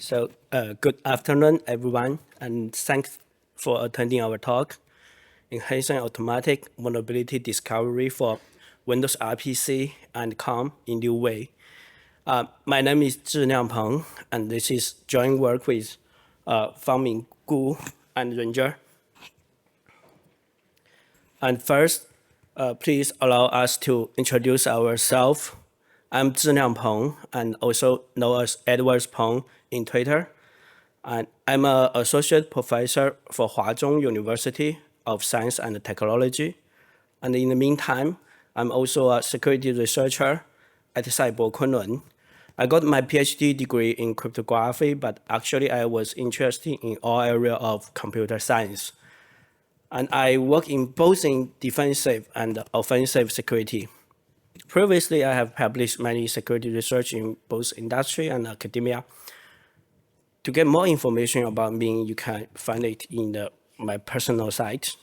Good afternoon, everyone, and thanks for attending our talk, Enhancing Automatic Vulnerability Discovery for Windows RPC and COM in New Way. My name is Zhiniang Peng, and this is joint work with Fangming and Ranger. And first, please allow us to introduce ourselves. I'm Zhiniang Peng, and also known as Edward Peng in Twitter. And I'm an associate professor for Huazhong University of Science and Technology. And in the meantime, I'm also a security researcher at Cyber Kunlun. I got my PhD degree in cryptography, but actually I was interested in all areas of computer science. And I work in both in defensive and offensive security. Previously, I have published many security research in both industry and academia. To get more information about me, you can find it in my personal site.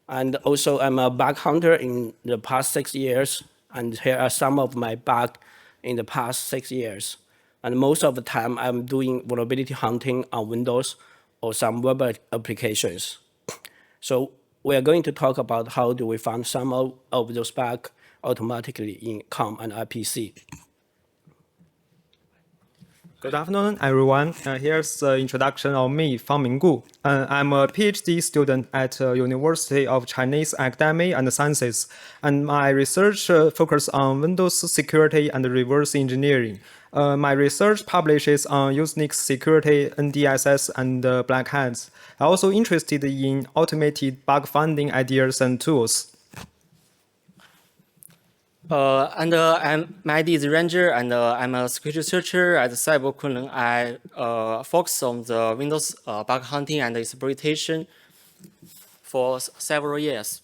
And also, I'm a bug hunter in the past 6 years, and here are some of my bugs in the past 6 years. And most of the time, I'm doing vulnerability hunting on Windows or some web applications. So we are going to talk about how do we find some of those bugs automatically in COM and RPC. Good afternoon, everyone. Here's the introduction of me, Fangming. I'm a PhD student at University of Chinese Academy and Sciences, and my research focuses on Windows security and reverse engineering. My research publishes on Unix security, NDSS, and black hats. I'm also interested in automated bug finding ideas and tools. I'm my name is Ranger, and I'm a security researcher at Cyber Kunlun. I focus on the Windows bug hunting and exploitation for several years.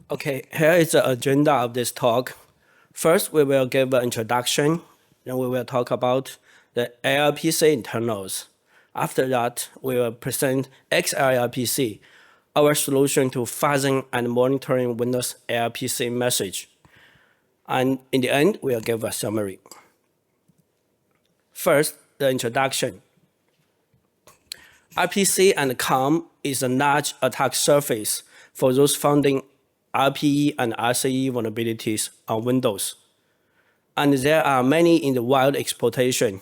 Okay, here is the agenda of this talk. First, we will give an introduction, then we will talk about the ALPC internals. After that, we will present XALPC, our solution to fuzzing and monitoring Windows ALPC message. And in the end, we'll give a summary. First, the introduction. RPC and COM is a large attack surface for those finding LPE and RCE vulnerabilities on Windows. And there are many in the wild exploitation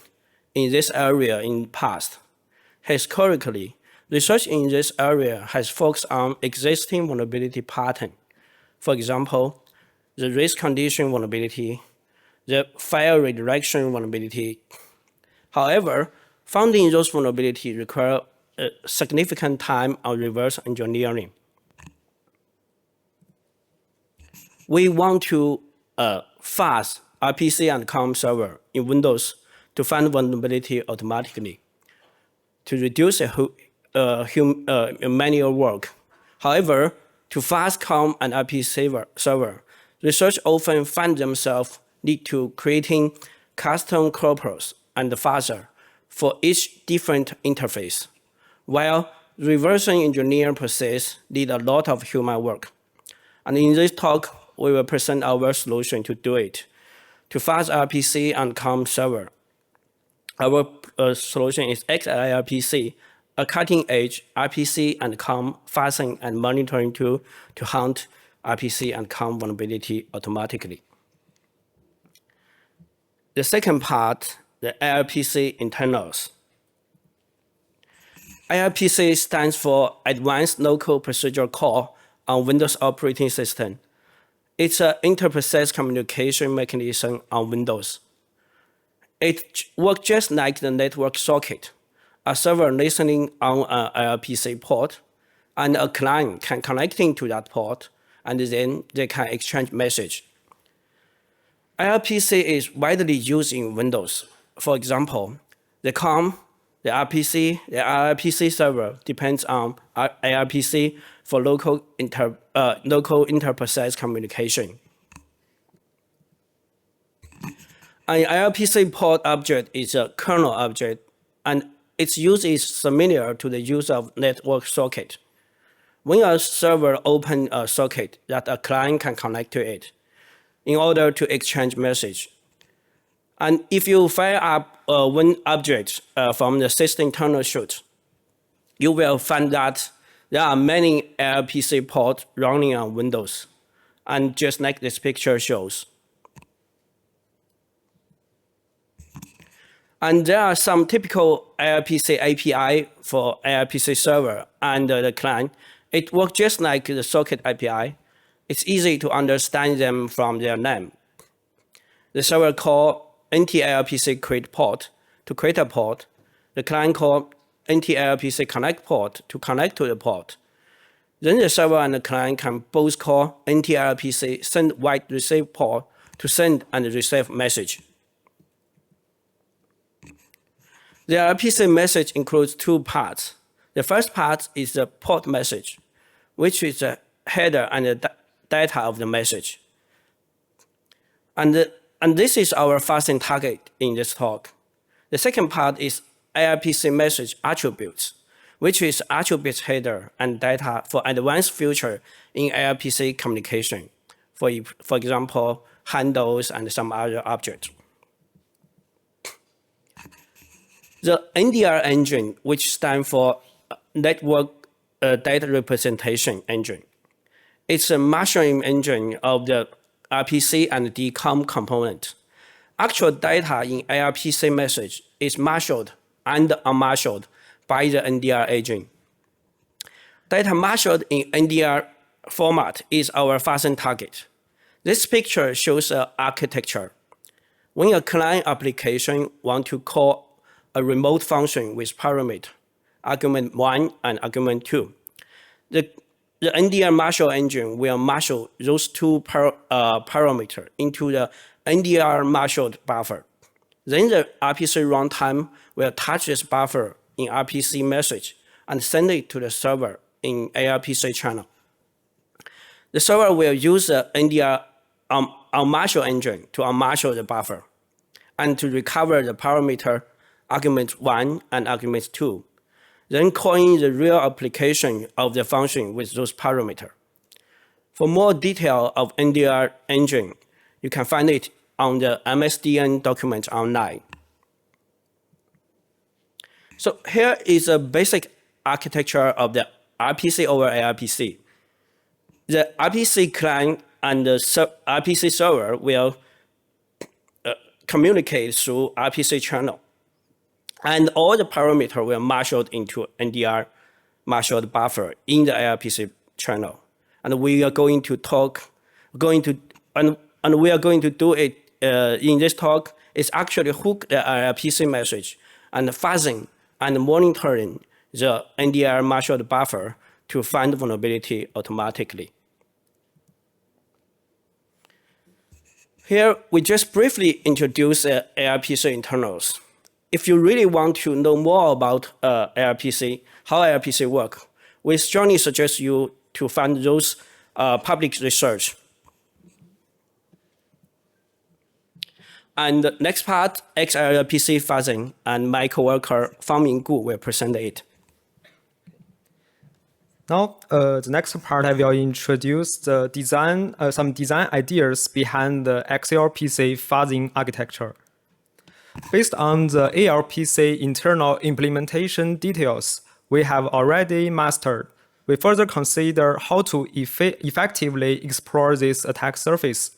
in this area in the past. Historically, research in this area has focused on existing vulnerability pattern. For example, the race condition vulnerability, the file redirection vulnerability. However, finding those vulnerabilities require a significant time on reverse engineering. We want to fuzz RPC and COM server in Windows to find vulnerability automatically, to reduce manual work. However, to fuzz COM and RPC server, research often find themselves need to creating custom corpus and fuzzer for each different interface, while reversing engineering process need a lot of human work. And in this talk, we will present our solution to do it. To fuzz RPC and COM server, our solution is XALPC, a cutting-edge RPC and COM fuzzing and monitoring tool to hunt RPC and COM vulnerability automatically. The second part, the ALPC internals. ALPC stands for Advanced Local Procedure Call on Windows operating system. It's an inter-process communication mechanism on Windows. It works just like the network socket. A server listening on an ALPC port, and a client can connecting to that port, and then they can exchange message. ALPC is widely used in Windows. For example, the COM, the RPC, the RPC server depends on ALPC for local inter-process communication. An ALPC port object is a kernel object, and its use is similar to the use of network socket. When a server opens a socket that a client can connect to it in order to exchange message, And if you fire up one object from the system internal chute, you will find that there are many ALPC ports running on Windows, and just like this picture shows. And there are some typical ALPC API for ALPC server and the client. It works just like the socket API. It's easy to understand them from their name. The server called NT-ALPC create port to create a port. The client called NT-ALPC connect port to connect to the port. Then the server and the client can both call NT-ALPC send write receive port to send and receive message. The RPC message includes two parts. The first part is the port message, which is the header and the data of the message. And this is our fuzzing target in this talk. The second part is ALPC message attributes, which is attributes header and data for advanced feature in ALPC communication. For example, handles and some other objects. The NDR engine, which stands for Network Data Representation Engine, it's a marshalling engine of the RPC and DCOM component. Actual data in ALPC message is marshaled and unmarshaled by the NDR engine. Data marshaled in NDR format is our fuzzing target. This picture shows an architecture. When a client application wants to call a remote function with parameter, argument 1 and argument 2. The NDR marshal engine will marshal those two parameters into the NDR marshaled buffer. Then the RPC runtime will touch this buffer in RPC message and send it to the server in ALPC channel. The server will use the NDR unmarshal engine to unmarshal the buffer and to recover the parameter argument 1 and argument 2, then calling the real application of the function with those parameters. For more detail of NDR engine, you can find it on the MSDN document online. So here is a basic architecture of the RPC over ALPC. The RPC client and the RPC server will communicate through RPC channel. And all the parameters were marshaled into NDR marshaled buffer in the ALPC channel. And we are going to we are going to do it in this talk. Is actually hook the ALPC message and fuzzing and monitoring the NDR marshaled buffer to find vulnerability automatically. Here, we just briefly introduce ALPC internals. If you really want to know more about ALPC, how ALPC work, we strongly suggest you to find those public research. And the next part, XALPC fuzzing, and my coworker Fangming will present it. Now, the next part I will introduce the design, some design ideas behind the XALPC fuzzing architecture. Based on the ALPC internal implementation details we have already mastered, we further consider how to effectively explore this attack surface.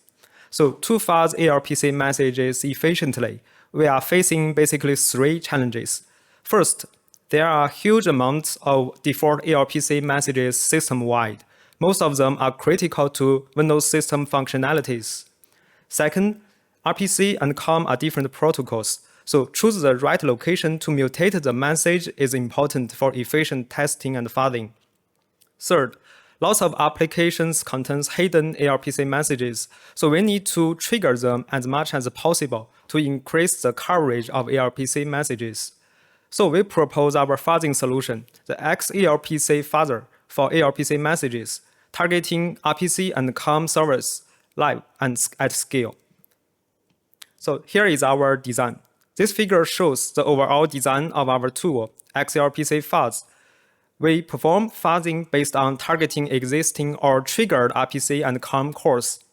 So to fuzz ALPC messages efficiently, we are facing basically three challenges. First, there are huge amounts of default ALPC messages system-wide. Most of them are critical to Windows system functionalities. Second, RPC and COM are different protocols, so choose the right location to mutate the message is important for efficient testing and fuzzing. Third, lots of applications contains hidden ALPC messages, so we need to trigger them as much as possible to increase the coverage of ALPC messages. So we propose our fuzzing solution, the XALPC fuzzer for ALPC messages, targeting RPC and COM servers live and at scale. So here is our design. This figure shows the overall design of our tool, XALPC fuzz. We perform fuzzing based on targeting existing or triggered RPC and COM cores.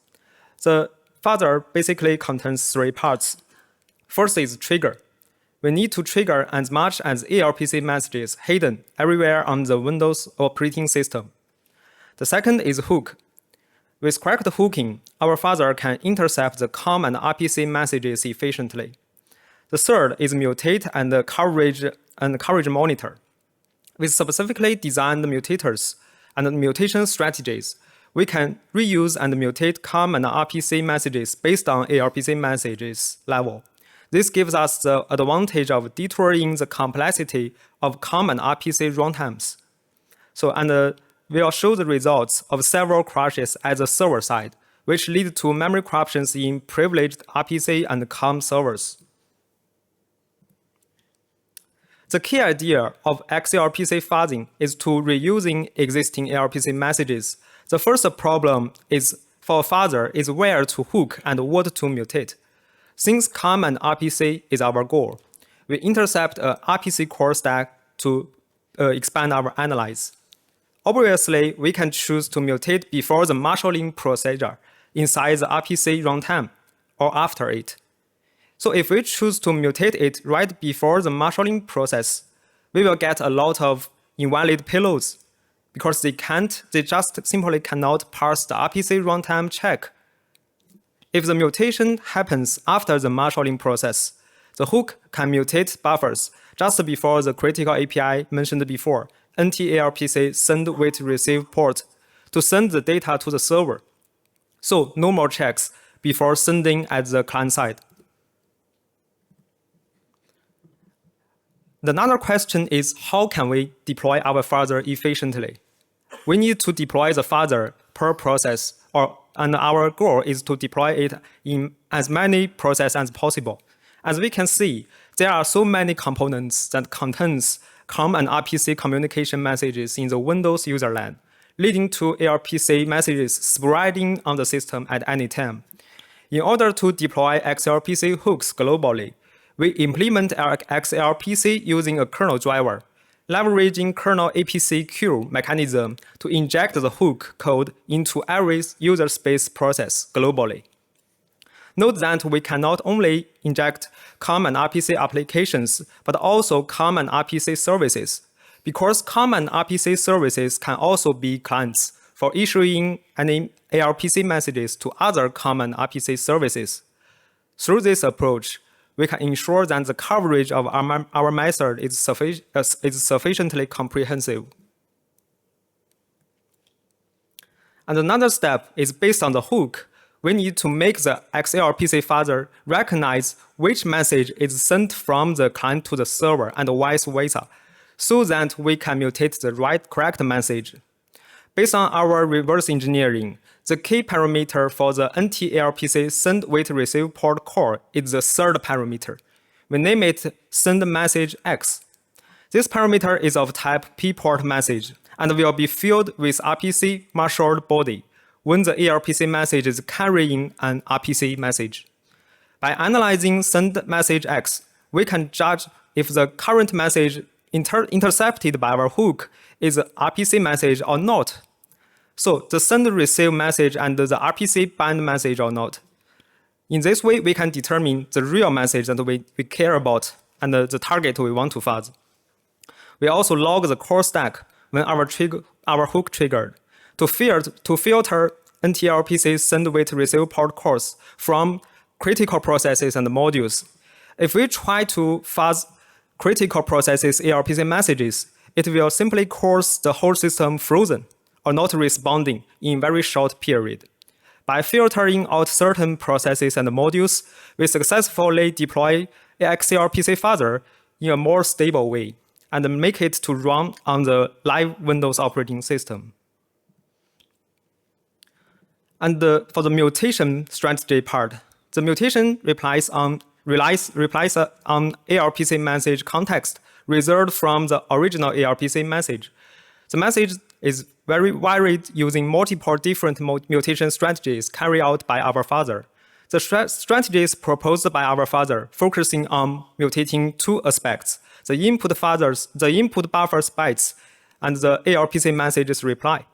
The fuzzer basically contains three parts. First is trigger. We need to trigger as much as ALPC messages hidden everywhere on the Windows operating system. The second is hook. With correct hooking, our fuzzer can intercept the COM and RPC messages efficiently. The third is mutate and coverage monitor. With specifically designed mutators and mutation strategies, we can reuse and mutate COM and RPC messages based on ALPC messages level. This gives us the advantage of detouring the complexity of COM and RPC runtimes. We'll show the results of several crashes at the server side, which lead to memory corruptions in privileged RPC and COM servers. The key idea of XALPC fuzzing is to reusing existing ALPC messages. The first problem is for a fuzzer is where to hook and what to mutate. Since COM and RPC is our goal, we intercept a RPC core stack to expand our analyze. Obviously, we can choose to mutate before the marshalling procedure inside the RPC runtime or after it. So if we choose to mutate it right before the marshalling process, we will get a lot of invalid payloads because they just simply cannot pass the RPC runtime check. If the mutation happens after the marshalling process, the hook can mutate buffers just before the critical API mentioned before, NT-ALPC send wait receive port, to send the data to the server. So no more checks before sending at the client side. Another question is how can we deploy our fuzzer efficiently? We need to deploy the fuzzer per process, and our goal is to deploy it in as many processes as possible. As we can see, there are so many components that contains COM and RPC communication messages in the Windows user land, leading to ALPC messages spreading on the system at any time. In order to deploy XALPC hooks globally, we implement our XALPC using a kernel driver, leveraging kernel APC queue mechanism to inject the hook code into every user space process globally. Note that we can not only inject COM and RPC applications, but also COM and RPC services, because COM and RPC services can also be clients for issuing any ALPC messages to other COM and RPC services. Through this approach, we can ensure that the coverage of our method is sufficiently comprehensive. And another step is based on the hook. We need to make the XALPC fuzzer recognize which message is sent from the client to the server and vice versa, so that we can mutate the correct message. Based on our reverse engineering, the key parameter for the NT-ALPC send wait receive port core is the third parameter. We name it send message X. This parameter is of type P-port message and will be filled with RPC marshaled body when the ALPC message is carrying an RPC message. By analyzing send message X, we can judge if the current message intercepted by our hook is an RPC message or not. So the send receive message and the RPC bind message or not. In this way, we can determine the real message that we care about and the target we want to fuzz. We also log the core stack when our hook triggered to filter NT-ALPC send wait receive port cores from critical processes and modules. If we try to fuzz critical processes ALPC messages, it will simply cause the whole system frozen or not responding in a very short period. By filtering out certain processes and modules, we successfully deploy XALPC fuzzer in a more stable way and make it to run on the live Windows operating system. And for the mutation strategy part, the mutation relies on ALPC message context reserved from the original ALPC message. The message is very varied using multiple different mutation strategies carried out by our fuzzer. The strategies proposed by our fuzzer focusing on mutating two aspects: the input buffers bytes and the ALPC messages reply.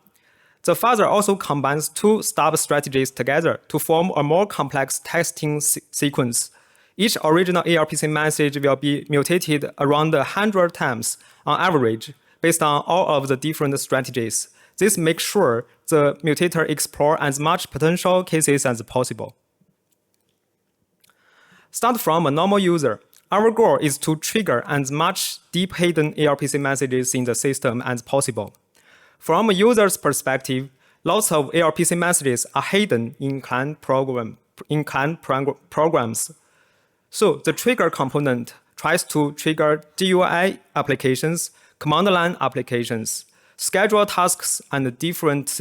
The fuzzer also combines two stub strategies together to form a more complex testing sequence. Each original ALPC message will be mutated around 100 times on average based on all of the different strategies. This makes sure the mutator explores as much potential cases as possible. Start from a normal user. Our goal is to trigger as much deep hidden ALPC messages in the system as possible. From a user's perspective, lots of ALPC messages are hidden in client programs. So the trigger component tries to trigger GUI applications, command line applications, schedule tasks, and different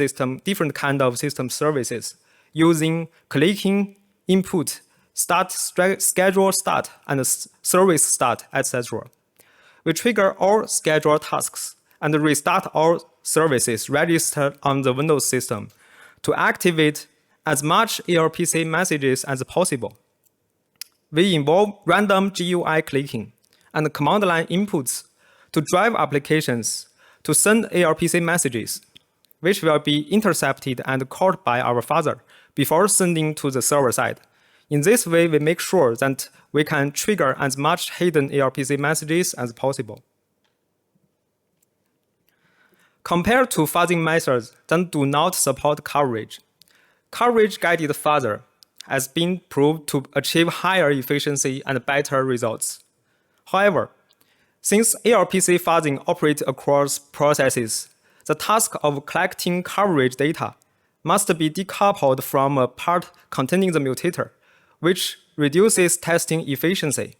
kind of system services using clicking, input, start, schedule start, and service start, etc. We trigger all scheduled tasks and restart all services registered on the Windows system to activate as much ALPC messages as possible. We involve random GUI clicking and command line inputs to drive applications to send ALPC messages, which will be intercepted and called by our fuzzer before sending to the server side. In this way, we make sure that we can trigger as much hidden ALPC messages as possible. Compared to fuzzing methods that do not support coverage, coverage-guided fuzzer has been proved to achieve higher efficiency and better results. However, since ALPC fuzzing operates across processes, the task of collecting coverage data must be decoupled from a part containing the mutator, which reduces testing efficiency.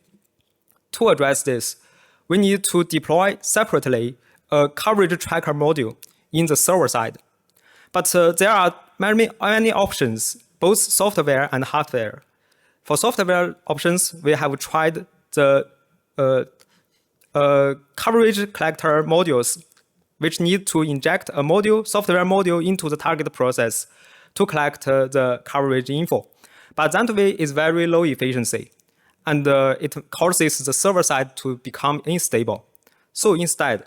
To address this, we need to deploy separately a coverage tracker module in the server side. But there are many options, both software and hardware. For software options, we have tried the coverage collector modules, which need to inject a software module into the target process to collect the coverage info. But that way is very low efficiency, and it causes the server side to become unstable. So instead,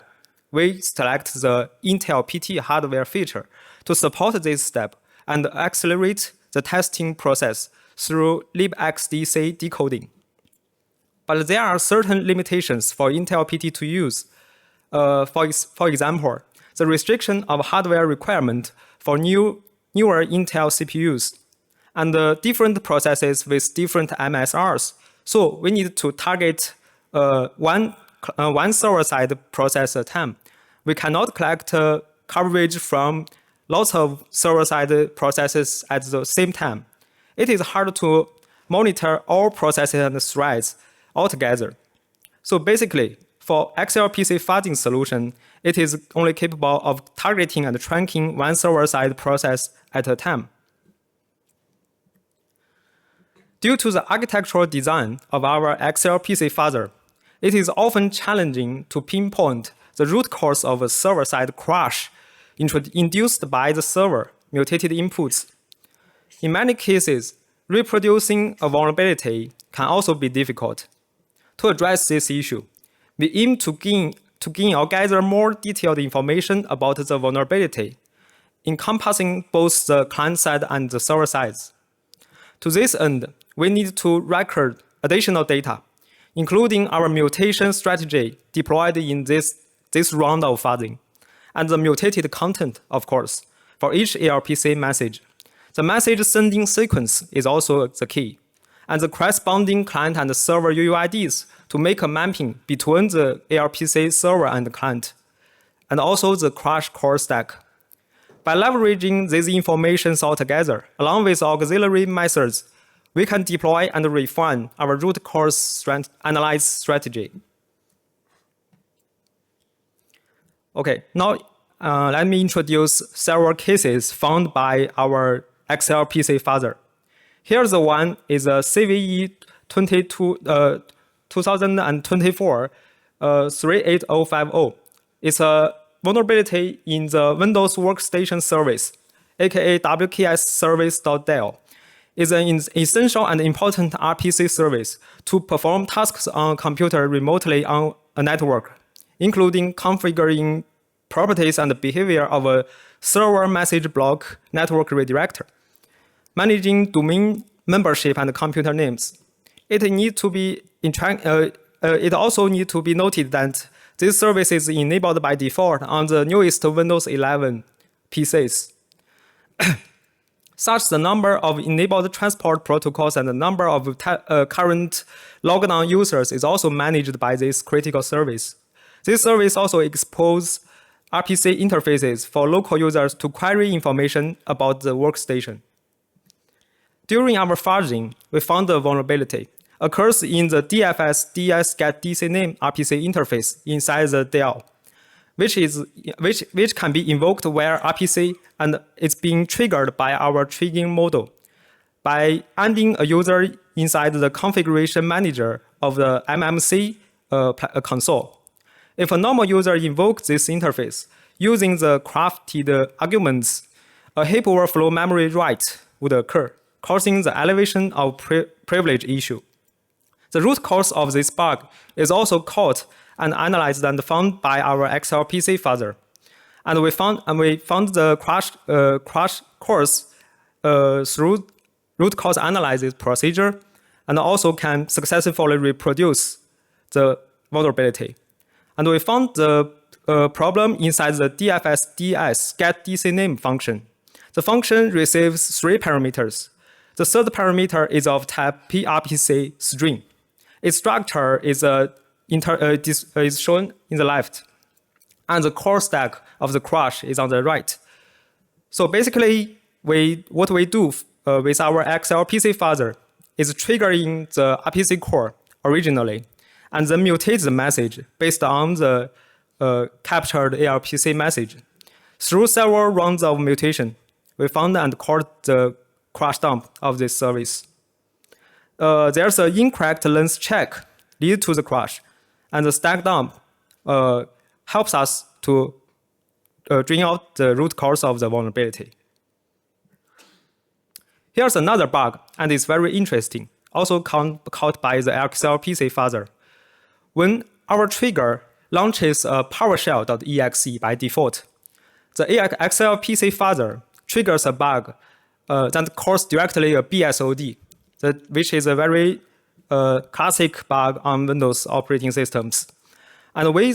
we select the Intel PT hardware feature to support this step and accelerate the testing process through libxdc decoding. But there are certain limitations for Intel PT to use. For example, the restriction of hardware requirement for newer Intel CPUs and different processes with different MSRs. So we need to target one server-side process at a time. We cannot collect coverage from lots of server-side processes at the same time. It is hard to monitor all processes and threads altogether. So basically, for XALPC fuzzing solution, it is only capable of targeting and tracking one server-side process at a time. Due to the architectural design of our XALPC fuzzer, it is often challenging to pinpoint the root cause of a server-side crash induced by the server mutated inputs. In many cases, reproducing a vulnerability can also be difficult. To address this issue, we aim to gain or gather more detailed information about the vulnerability, encompassing both the client side and the server sides. To this end, we need to record additional data, including our mutation strategy deployed in this round of fuzzing, and the mutated content, of course, for each ALPC message. The message sending sequence is also the key, and the corresponding client and server UUIDs to make a mapping between the ALPC server and the client, and also the crash core stack. By leveraging these informations all together, along with auxiliary methods, we can deploy and refine our root cause analysis strategy. Okay, now let me introduce several cases found by our XALPC fuzzer. Here's the one is a CVE 2024 38050. It's a vulnerability in the Windows Workstation Service, aka WKS service.del. Is an essential and important RPC service to perform tasks on a computer remotely on a network, including configuring properties and behavior of a server message block network redirector, managing domain membership and computer names, It also needs to be noted that this service is enabled by default on the newest Windows 11 PCs. Such the number of enabled transport protocols and the number of current logged on users is also managed by this critical service. This service also exposes RPC interfaces for local users to query information about the workstation. During our fuzzing, we found the vulnerability occurs in the DFS DS get DC name RPC interface inside the DL, which can be invoked where RPC and it's being triggered by our triggering model by adding a user inside the configuration manager of the MMC console. If a normal user invokes this interface using the crafted arguments, a heap overflow memory write would occur, causing the elevation of privilege issue. The root cause of this bug is also caught and analyzed and found by our XALPC fuzzer. And we found the crash course through root cause analysis procedure, and also can successfully reproduce the vulnerability. And we found the problem inside the DFS-DS get DC name function. The function receives 3 parameters. The third parameter is of type PRPC string. Its structure is shown in the left, and the core stack of the crash is on the right. So basically, what we do with our XALPC fuzzer is triggering the RPC core originally, and then mutate the message based on the captured ALPC message. Through several rounds of mutation, we found and caught the crash dump of this service. There's an incorrect length check lead to the crash, and the stack dump helps us to bring out the root cause of the vulnerability. Here's another bug, and it's very interesting, also caught by the XALPC fuzzer. When our trigger launches a PowerShell.exe by default, the XALPC fuzzer triggers a bug that calls directly a BSOD, which is a very classic bug on Windows operating systems. And we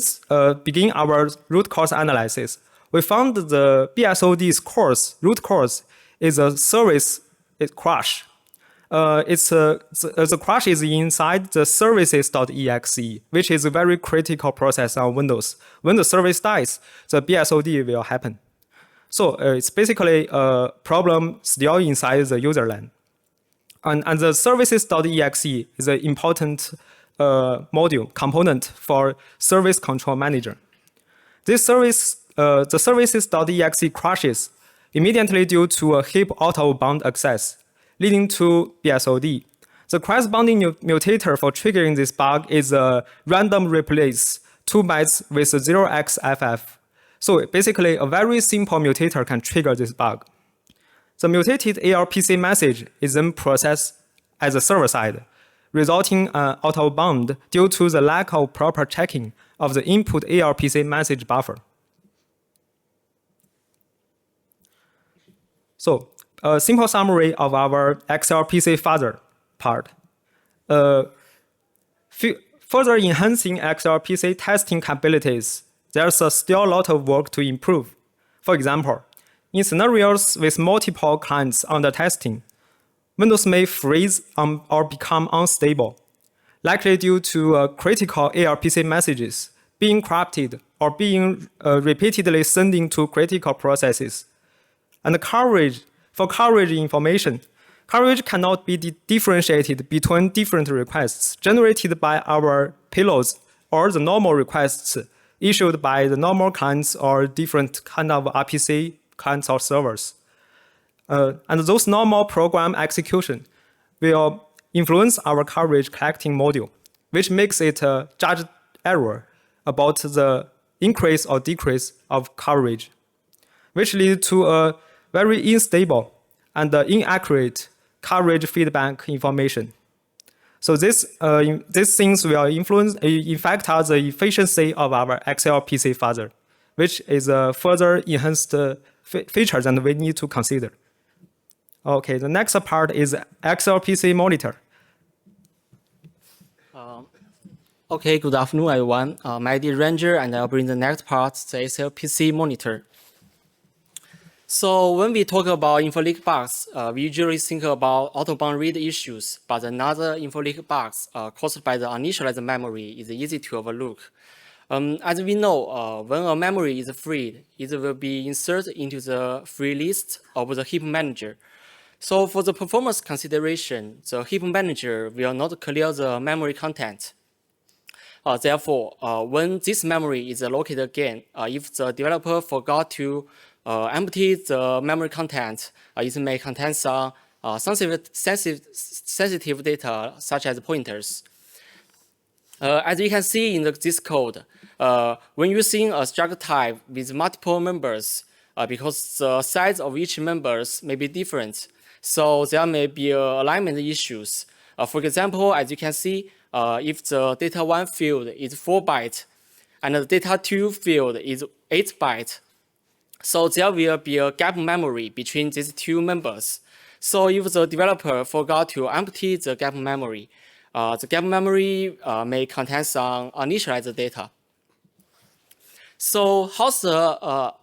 begin our root cause analysis. We found the BSOD's root cause is a service crash. The crash is inside the services.exe, which is a very critical process on Windows. When the service dies, the BSOD will happen. So it's basically a problem still inside the user land. And the services.exe is an important component for service control manager. This service, the services.exe crashes immediately due to a heap out-of-bound access, leading to BSOD. The corresponding mutator for triggering this bug is a random replace 2 bytes with 0xFF. So basically, a very simple mutator can trigger this bug. The mutated ALPC message is then processed at the server side, resulting out of bound due to the lack of proper checking of the input ALPC message buffer. So, a simple summary of our XALPC fuzzer part. Further enhancing XALPC testing capabilities, there's still a lot of work to improve. For example, in scenarios with multiple clients under testing, Windows may freeze or become unstable, likely due to critical ALPC messages being corrupted or being repeatedly sending to critical processes. And for coverage information, coverage cannot be differentiated between different requests generated by our payloads or the normal requests issued by the normal clients or different kind of RPC clients or servers. And those normal program execution will influence our coverage collecting module, which makes it a judged error about the increase or decrease of coverage, which leads to a very unstable and inaccurate coverage feedback information. So these things will affect the efficiency of our XALPC fuzzer, which is a further enhanced feature that we need to consider. Okay, the next part is XALPC monitor. Okay, good afternoon, everyone. My name is Ranger, and I'll bring the next part, the XALPC monitor. So when we talk about info-leak bugs, we usually think about out-of-bound read issues, but another info-leak bugs caused by the uninitialized memory is easy to overlook. As we know, when a memory is freed, it will be inserted into the free list of the heap manager. So for the performance consideration, the heap manager will not clear the memory content. Therefore, when this memory is located again, if the developer forgot to empty the memory content, it may contain some sensitive data, such as pointers. As you can see in this code, when using a structure type with multiple members, because the size of each members may be different, so there may be alignment issues. For example, as you can see, if the data 1 field is 4 bytes and the data 2 field is 8 bytes, so there will be a gap memory between these two members. So if the developer forgot to empty the gap memory may contain some uninitialized data. So how's the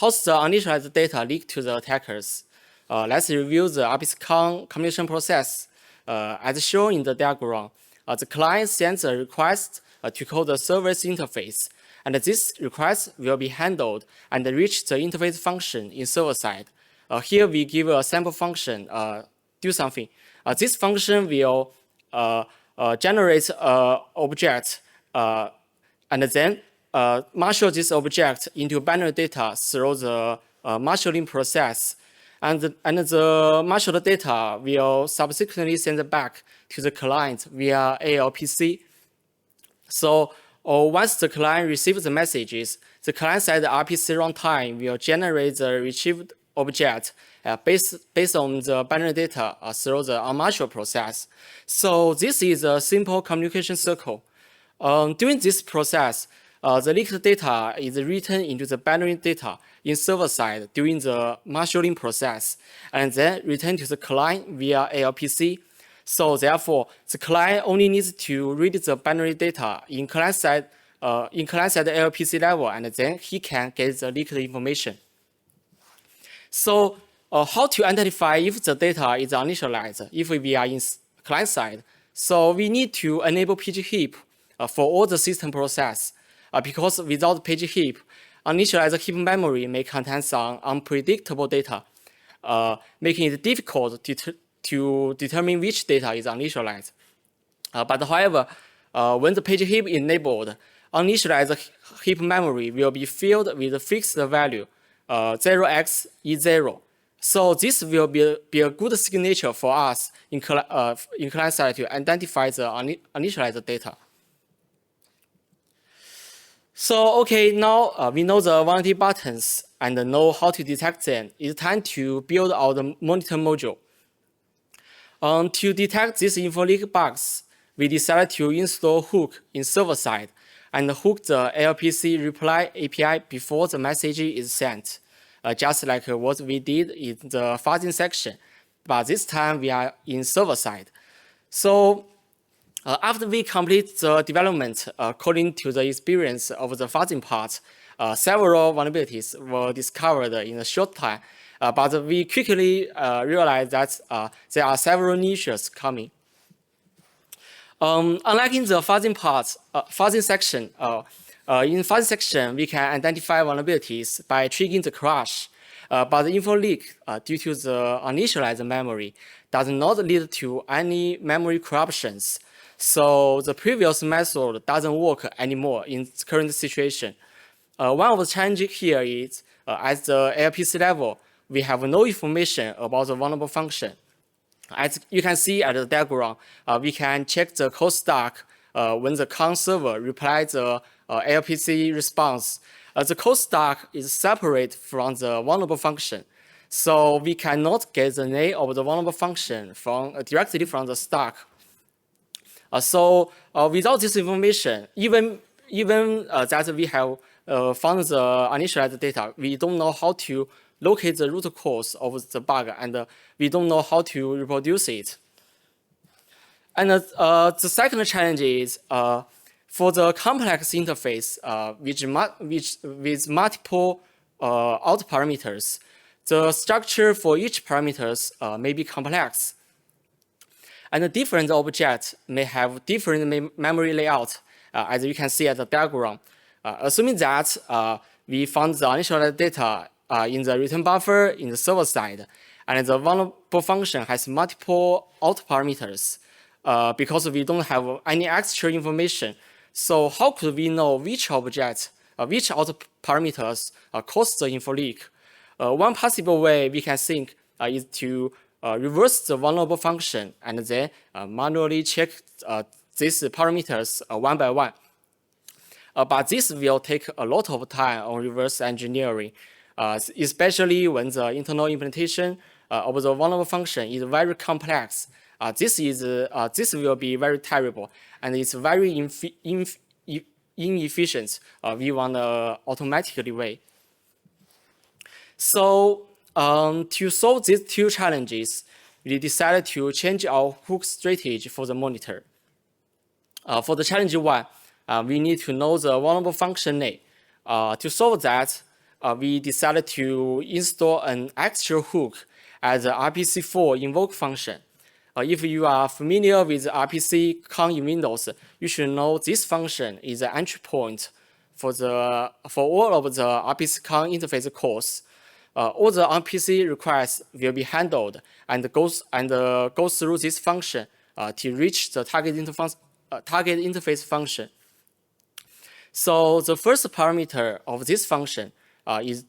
uninitialized data leaked to the attackers? Let's review the RPC communication process. As shown in the diagram, the client sends a request to call the server's interface, and this request will be handled and reach the interface function in server side. Here we give a sample function, do something. This function will generate an object and then marshal this object into binary data through the marshalling process. And the marshaled data will subsequently send back to the client via ALPC. So once the client receives the messages, the client-side RPC runtime will generate the retrieved object based on the binary data through the unmarshaled process. So this is a simple communication circle. During this process, the leaked data is written into the binary data in server side during the marshalling process, and then returned to the client via ALPC. So therefore, the client only needs to read the binary data in client-side ALPC level, and then he can get the leaked information. So how to identify if the data is uninitialized if we are in client side? So we need to enable page heap for all the system process, because without page heap, uninitialized heap memory may contain some unpredictable data, making it difficult to determine which data is uninitialized. But however, when the page heap is enabled, uninitialized heap memory will be filled with a fixed value, 0xE0. So this will be a good signature for us in client side to identify the uninitialized data. So okay, now we know the vulnerability buttons and know how to detect them. It's time to build our monitor module. To detect these info leak bugs, we decided to install hook in server side and hook the ALPC reply API before the message is sent, just like what we did in the fuzzing section, but this time we are in server side. So after we complete the development according to the experience of the fuzzing part, several vulnerabilities were discovered in a short time, but we quickly realized that there are several niches coming. Unlike in the fuzzing section, in fuzzing section, we can identify vulnerabilities by triggering the crash, but the info leak due to the uninitialized memory does not lead to any memory corruptions. So the previous method doesn't work anymore in the current situation. One of the challenges here is at the ALPC level, we have no information about the vulnerable function. As you can see at the diagram, we can check the code stack when the con server replies the ALPC response. The code stack is separate from the vulnerable function. So we cannot get the name of the vulnerable function directly from the stack. So without this information, even that we have found the uninitialized data, we don't know how to locate the root cause of the bug, and we don't know how to reproduce it. And the second challenge is for the complex interface with multiple out parameters, the structure for each parameters may be complex. And different objects may have different memory layout, as you can see at the diagram. Assuming that we found the initialized data in the return buffer in the server side, and the vulnerable function has multiple out parameters because we don't have any extra information. So how could we know which object, which out parameters cause the info leak? One possible way we can think is to reverse the vulnerable function and then manually check these parameters one by one. But this will take a lot of time on reverse engineering, especially when the internal implementation of the vulnerable function is very complex. This will be very terrible, and it's very inefficient. We want an automatically way. So to solve these two challenges, we decided to change our hook strategy for the monitor. For the challenge one, we need to know the vulnerable function name. To solve that, we decided to install an extra hook as the RPC4 invoke function. If you are familiar with RPC con in Windows, you should know this function is the entry point for all of the RPC con interface calls. All the RPC requests will be handled and go through this function to reach the target interface function. So the first parameter of this function is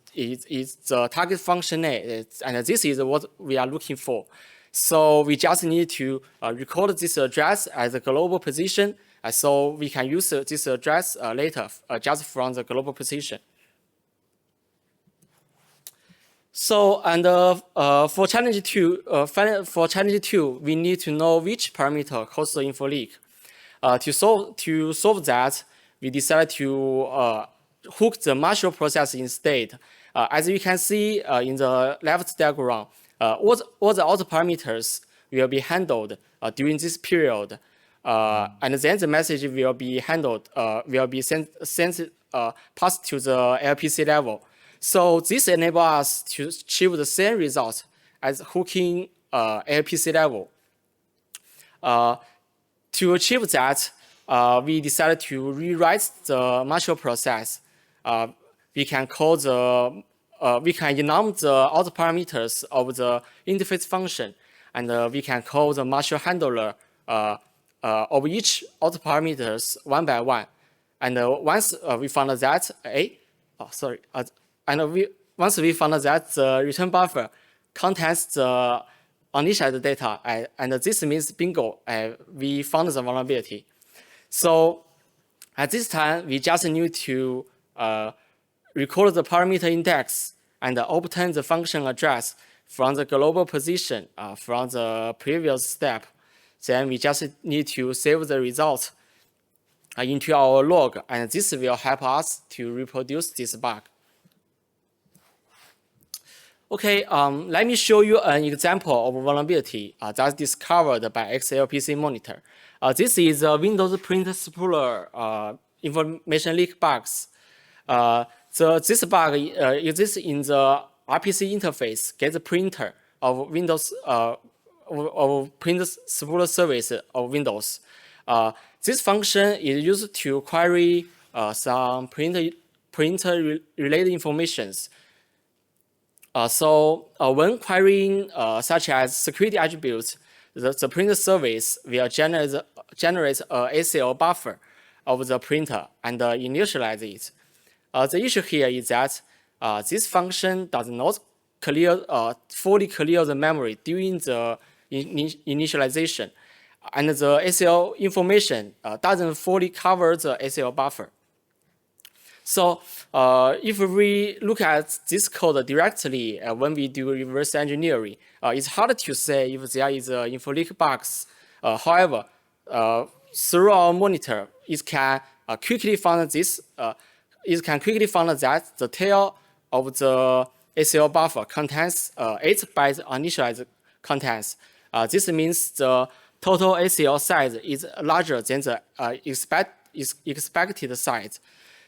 the target function name, and this is what we are looking for. So we just need to record this address as a global position, so we can use this address later just from the global position. So for challenge two, we need to know which parameter caused the info leak. To solve that, we decided to hook the Marshall process instead. As you can see in the left diagram, all the out parameters will be handled during this period, and then the message will be handled, will be passed to the LPC level. So this enables us to achieve the same result as hooking ALPC level. To achieve that, we decided to rewrite the Marshall process. We can call we can enum the out parameters of the interface function, and we can call the Marshall handler of each out parameters one by one. And once we found that once we found that the return buffer contains the initialized data, and this means bingo, we found the vulnerability. So at this time, we just need to record the parameter index and obtain the function address from the global position from the previous step. Then we just need to save the result into our log, and this will help us to reproduce this bug. Okay, let me show you an example of vulnerability that's discovered by XALPC monitor. This is a Windows print spooler information leak bugs. This bug exists in the RPC interface get the printer of Windows of print spooler service of Windows. This function is used to query some printer related informations. So when querying such as security attributes, the printer service will generate a ACL buffer of the printer and initialize it. The issue here is that this function does not fully clear the memory during the initialization, and the ACL information doesn't fully cover the ACL buffer. So if we look at this code directly when we do reverse engineering, it's hard to say if there is info leak bugs. However, through our monitor, it can quickly find this. It can quickly find that the tail of the ACL buffer contains 8 bytes initialized contents. This means the total ACL size is larger than the expected size.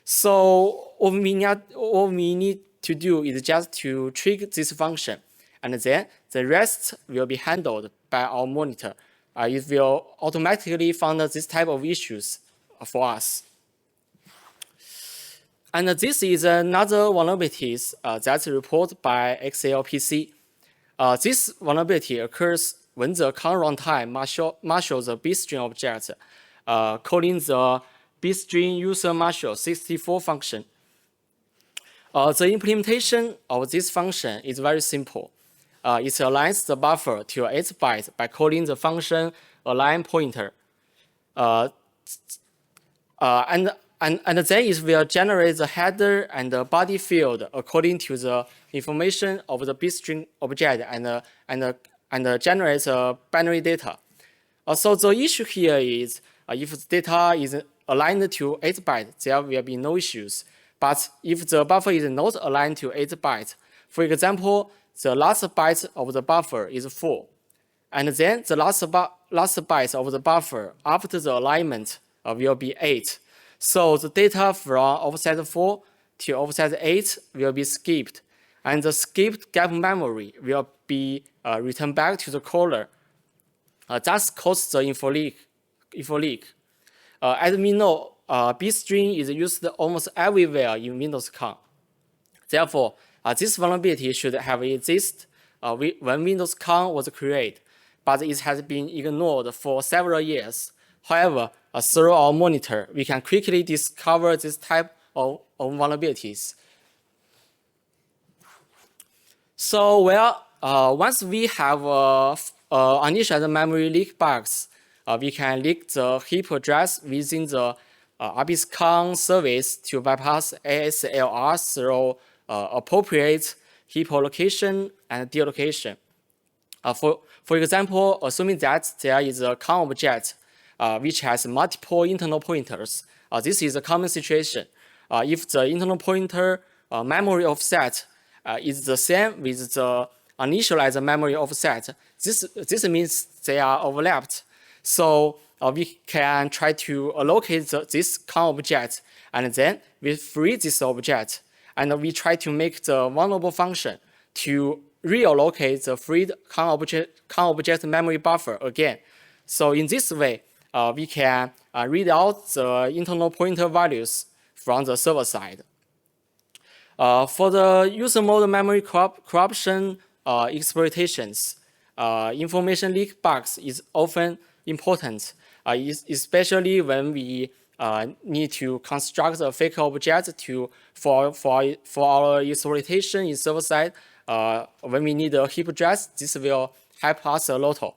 So what we need to do is just to trick this function, and then the rest will be handled by our monitor. It will automatically find this type of issues for us. And this is another vulnerabilities that's reported by XALPC. This vulnerability occurs when the CON runtime marshals the bitstring object, calling the bitstring user marshal 64 function. The implementation of this function is very simple. It aligns the buffer to 8 bytes by calling the function align pointer. And then it will generate the header and the body field according to the information of the bitstring object and generate binary data. So the issue here is if the data is aligned to 8 bytes, there will be no issues. But if the buffer is not aligned to 8 bytes, for example, the last byte of the buffer is 4, and then the last byte of the buffer after the alignment will be 8. So the data from offset 4 to offset 8 will be skipped, and the skipped gap memory will be returned back to the caller. That causes the info leak. As we know, bitstring is used almost everywhere in Windows CON. Therefore, this vulnerability should have existed when Windows CON was created, but it has been ignored for several years. However, through our monitor, we can quickly discover this type of vulnerabilities. So, once we have initial memory leak bugs, we can leak the heap address within the RPC CON service to bypass ASLR through appropriate heap allocation and deallocation. For example, assuming that there is a CON object which has multiple internal pointers, this is a common situation. If the internal pointer memory offset is the same with the initialized memory offset, this means they are overlapped. So we can try to allocate this CON object, and then we free this object, and we try to make the vulnerable function to reallocate the freed CON object memory buffer again. So in this way, we can read out the internal pointer values from the server side. For the user mode memory corruption exploitations, information leak bugs is often important, especially when we need to construct a fake object for our exploitation in server side. When we need a heap address, this will help us a lot.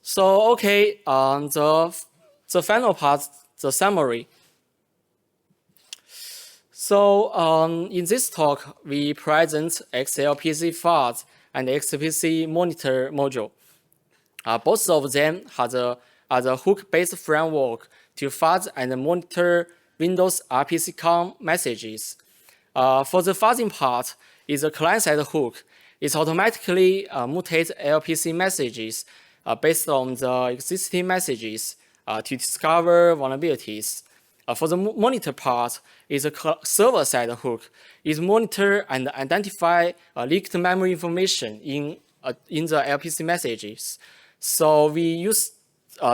So okay, the final part, the summary. So in this talk, we present XALPC fuzz and XALPC monitor module. Both of them are the hook-based framework to fuzz and monitor Windows RPC CON messages. For the fuzzing part, is a client-side hook. It automatically mutates ALPC messages based on the existing messages to discover vulnerabilities. For the monitor part, is a server-side hook. It monitor and identify leaked memory information in the ALPC messages. So we use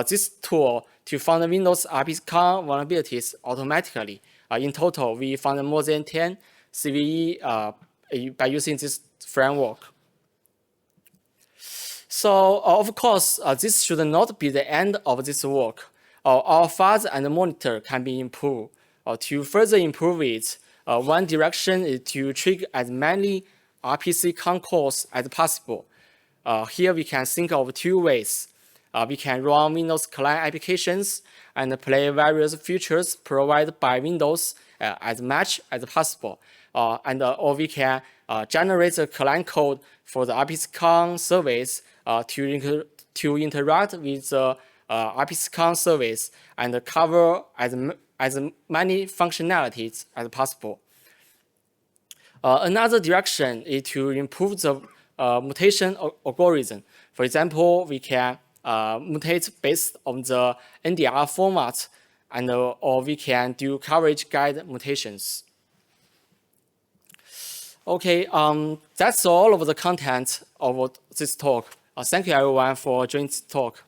this tool to find Windows RPC CON vulnerabilities automatically. In total, we found more than 10 CVE by using this framework. So of course, this should not be the end of this work. Our fuzz and monitor can be improved. To further improve it, one direction is to trigger as many RPC CON calls as possible. Here we can think of 2 ways. We can run Windows client applications and play various features provided by Windows as much as possible. Or we can generate the client code for the RPC CON service to interact with the RPC CON service and cover as many functionalities as possible. Another direction is to improve the mutation algorithm. For example, we can mutate based on the NDR format, and or we can do coverage guide mutations. Okay, that's all of the content of this talk. Thank you everyone for joining this talk.